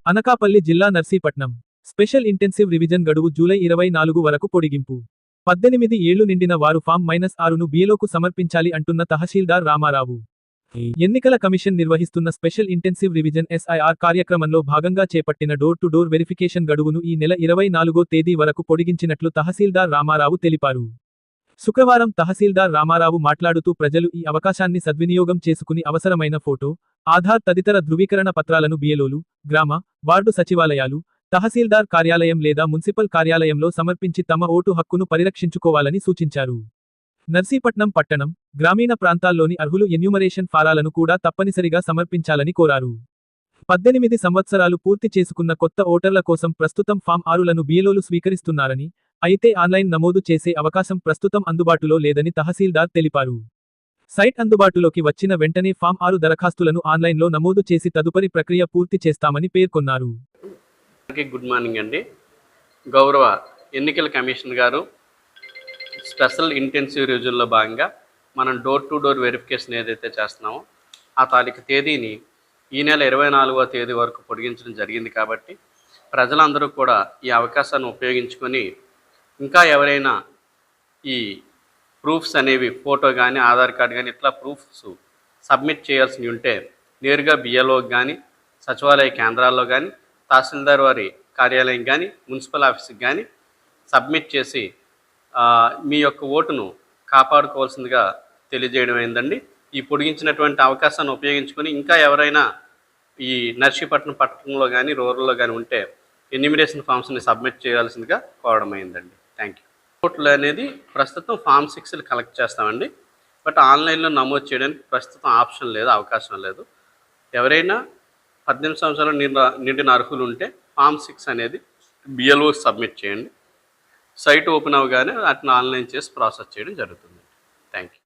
అనకాపల్లి జిల్లా Narsipatnam special intensive revision గడువు July 24 వరకు పొడిగింపు. 18 ఏళ్లు నిండిన వారు ఫామ్ -6ను బిఎల్ఓకు సమర్పించాలి అంటున్న తహసీల్దార్ రామారావు. ఎన్నికల కమిషన్ నిర్వహిస్తున్న స్పెషల్ ఇంటెన్సివ్ రివిజన్ SIR కార్యక్రమంలో భాగంగా చేపట్టిన డోర్ టు డోర్ వెరిఫికేషన్ గడువును ఈ నెల 24వ తేదీ వరకు పొడిగించినట్లు తహసీల్దార్ రామారావు తెలిపారు. శుక్రవారం తహసీల్దార్ రామారావు మాట్లాడుతూ ప్రజలు ఈ అవకాశాన్ని సద్వినియోగం చేసుకుని అవసరమైన ఫోటో, ఆధార్ తదితర ధృవీకరణ పత్రాలను బిఎల్ఓలు, గ్రామ, వార్డు సచివాలయాలు, తహసీల్దార్ కార్యాలయం లేదా మున్సిపల్ కార్యాలయంలో సమర్పించి తమ ఓటు హక్కును పరిరక్షించుకోవాలని సూచించారు. నర్సీపట్నం పట్టణం, గ్రామీణ ప్రాంతాల్లోని అర్హులు ఎన్యూమరేషన్ ఫారాలను కూడా తప్పనిసరిగా సమర్పించాలని కోరారు. 18 సంవత్సరాలు పూర్తి చేసుకున్న కొత్త ఓటర్ల కోసం ప్రస్తుతం ఫామ్ 6లను బిఎల్ఓలు స్వీకరిస్తున్నారని, అయితే ఆన్లైన్ నమోదు చేసే అవకాశం ప్రస్తుతం అందుబాటులో లేదని తహసీల్దార్ తెలిపారు. సైట్ అందుబాటులోకి వచ్చిన వెంటనే ఫామ్ 6 దరఖాస్తులను ఆన్లైన్లో నమోదు చేసి తదుపరి ప్రక్రియ పూర్తి చేస్తామని పేర్కొన్నారు. గుడ్ మార్నింగ్ అండి. గౌరవ ఎన్నికల కమిషన్ గారు స్పెషల్ ఇంటెన్సివ్ రివిజన్లో భాగంగా మనం డోర్ టు డోర్ వెరిఫికేషన్ ఏదైతే చేస్తున్నామో ఆ తారీఖు తేదీని ఈ నెల 24వ తేదీ వరకు పొడిగించడం జరిగింది. కాబట్టి ప్రజలందరూ కూడా ఈ అవకాశాన్ని ఉపయోగించుకొని ఇంకా ఎవరైనా ఈ ప్రూఫ్స్ అనేవి ఫోటో కానీ ఆధార్ కార్డు కానీ ఇట్లా ప్రూఫ్స్ సబ్మిట్ చేయాల్సి ఉంటే నేరుగా బిఎల్ఓకి కానీ సచివాలయ కేంద్రాల్లో కానీ తహసీల్దార్ వారి కార్యాలయం కానీ మున్సిపల్ ఆఫీస్కి కానీ సబ్మిట్ చేసి మీ యొక్క ఓటును కాపాడుకోవాల్సిందిగా తెలియజేయడం అయిందండి. ఈ పొడిగించినటువంటి అవకాశాన్ని ఉపయోగించుకొని ఇంకా ఎవరైనా ఈ నర్సీపట్నం పట్టణంలో కానీ రూరల్లో కానీ ఉంటే ఎన్యూమరేషన్ ఫామ్స్ని సబ్మిట్ చేయాల్సిందిగా కోరడం అయిందండి. Thank you. ఓట్లు అనేది ప్రస్తుతం ఫామ్ 6లు కలెక్ట్ చేస్తామండి. బట్ ఆన్లైన్లో నమోదు చేయడానికి ప్రస్తుతం ఆప్షన్ లేదు, అవకాశం లేదు. ఎవరైనా 18 సంవత్సరాలు నిండిన అర్హులు ఉంటే ఫామ్ 6 అనేది బిఎల్ఓ సబ్మిట్ చేయండి. సైట్ ఓపెన్ అవ్వగానే వాటిని ఆన్లైన్ చేసి ప్రాసెస్ చేయడం జరుగుతుంది. Thank you.